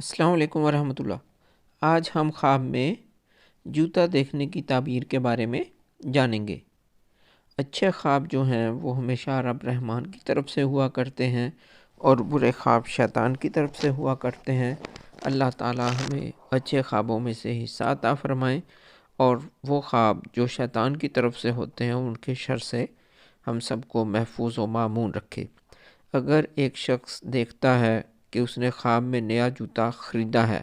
السلام علیکم ورحمۃ اللہ۔ آج ہم خواب میں جوتا دیکھنے کی تعبیر کے بارے میں جانیں گے۔ اچھے خواب جو ہیں وہ ہمیشہ رب رحمان کی طرف سے ہوا کرتے ہیں اور برے خواب شیطان کی طرف سے ہوا کرتے ہیں۔ اللہ تعالیٰ ہمیں اچھے خوابوں میں سے حصہ عطا فرمائیں اور وہ خواب جو شیطان کی طرف سے ہوتے ہیں ان کے شر سے ہم سب کو محفوظ و مامون رکھے۔ اگر ایک شخص دیکھتا ہے کہ اس نے خواب میں نیا جوتا خریدا ہے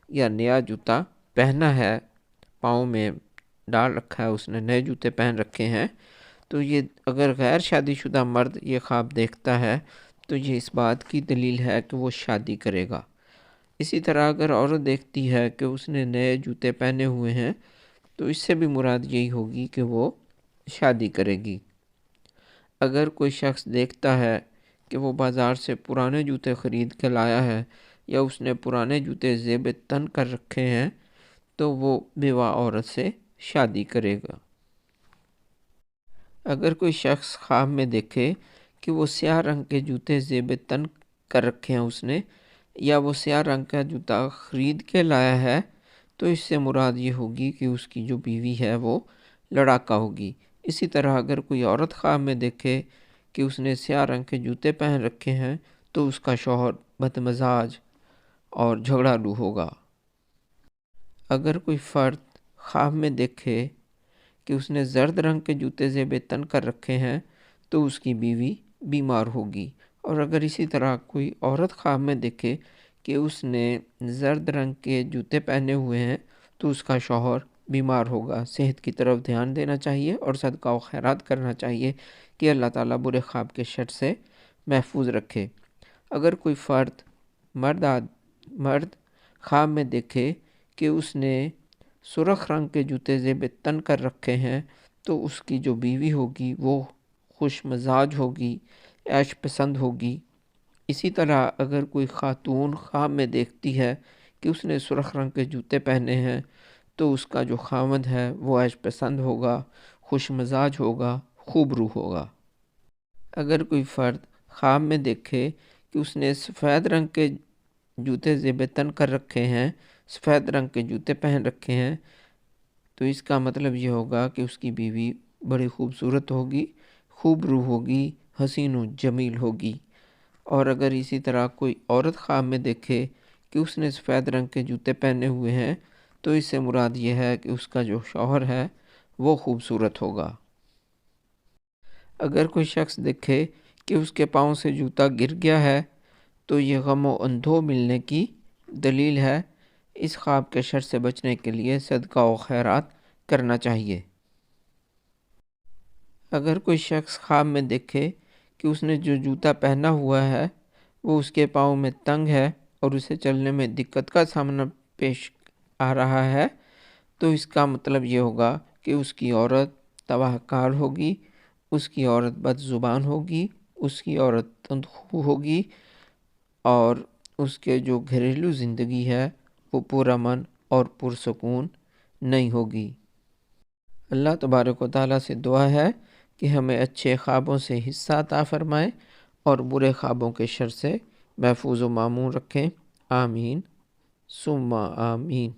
یا نیا جوتا پہنا ہے، پاؤں میں ڈال رکھا ہے، اس نے نئے جوتے پہن رکھے ہیں، تو یہ اگر غیر شادی شدہ مرد یہ خواب دیکھتا ہے تو یہ اس بات کی دلیل ہے کہ وہ شادی کرے گا۔ اسی طرح اگر عورت دیکھتی ہے کہ اس نے نئے جوتے پہنے ہوئے ہیں تو اس سے بھی مراد یہی ہوگی کہ وہ شادی کرے گی۔ اگر کوئی شخص دیکھتا ہے کہ وہ بازار سے پرانے جوتے خرید کے لایا ہے یا اس نے پرانے جوتے زیب تن کر رکھے ہیں تو وہ بیوہ عورت سے شادی کرے گا۔ اگر کوئی شخص خواب میں دیکھے کہ وہ سیاہ رنگ کے جوتے زیب تن کر رکھے ہیں اس نے، یا وہ سیاہ رنگ کا جوتا خرید کے لایا ہے، تو اس سے مراد یہ ہوگی کہ اس کی جو بیوی ہے وہ لڑاکا ہوگی۔ اسی طرح اگر کوئی عورت خواب میں دیکھے کہ اس نے سیاہ رنگ کے جوتے پہن رکھے ہیں تو اس کا شوہر بدمزاج اور جھگڑالو ہوگا۔ اگر کوئی فرد خواب میں دیکھے کہ اس نے زرد رنگ کے جوتے زیب تن کر رکھے ہیں تو اس کی بیوی بیمار ہوگی۔ اور اگر اسی طرح کوئی عورت خواب میں دیکھے کہ اس نے زرد رنگ کے جوتے پہنے ہوئے ہیں تو اس کا شوہر بیمار ہوگا۔ صحت کی طرف دھیان دینا چاہیے اور صدقہ و خیرات کرنا چاہیے کہ اللہ تعالیٰ برے خواب کے شر سے محفوظ رکھے۔ اگر کوئی مرد خواب میں دیکھے کہ اس نے سرخ رنگ کے جوتے زیب تن کر رکھے ہیں تو اس کی جو بیوی ہوگی وہ خوش مزاج ہوگی، عیش پسند ہوگی۔ اسی طرح اگر کوئی خاتون خواب میں دیکھتی ہے کہ اس نے سرخ رنگ کے جوتے پہنے ہیں تو اس کا جو خاوند ہے وہ عیش پسند ہوگا، خوش مزاج ہوگا، خوب روح ہوگا۔ اگر کوئی فرد خواب میں دیکھے کہ اس نے سفید رنگ کے جوتے زیب تن کر رکھے ہیں، سفید رنگ کے جوتے پہن رکھے ہیں، تو اس کا مطلب یہ ہوگا کہ اس کی بیوی بڑی خوبصورت ہوگی، خوب روح ہوگی، حسین و جمیل ہوگی۔ اور اگر اسی طرح کوئی عورت خواب میں دیکھے کہ اس نے سفید رنگ کے جوتے پہنے ہوئے ہیں تو اس سے مراد یہ ہے کہ اس کا جو شوہر ہے وہ خوبصورت ہوگا۔ اگر کوئی شخص دیکھے کہ اس کے پاؤں سے جوتا گر گیا ہے تو یہ غم و اندھو ملنے کی دلیل ہے۔ اس خواب کے شر سے بچنے کے لیے صدقہ و خیرات کرنا چاہیے۔ اگر کوئی شخص خواب میں دیکھے کہ اس نے جو جوتا پہنا ہوا ہے وہ اس کے پاؤں میں تنگ ہے اور اسے چلنے میں دقت کا سامنا پیش آ رہا ہے تو اس کا مطلب یہ ہوگا کہ اس کی عورت تباہ کار ہوگی، اس کی عورت بد زبان ہوگی، اس کی عورت تندخو ہوگی اور اس کے جو گھریلو زندگی ہے وہ پرامن اور پرسکون نہیں ہوگی۔ اللہ تبارک و تعالیٰ سے دعا ہے کہ ہمیں اچھے خوابوں سے حصہ عطا فرمائے اور برے خوابوں کے شر سے محفوظ و مامون رکھیں۔ آمین ثم آمین۔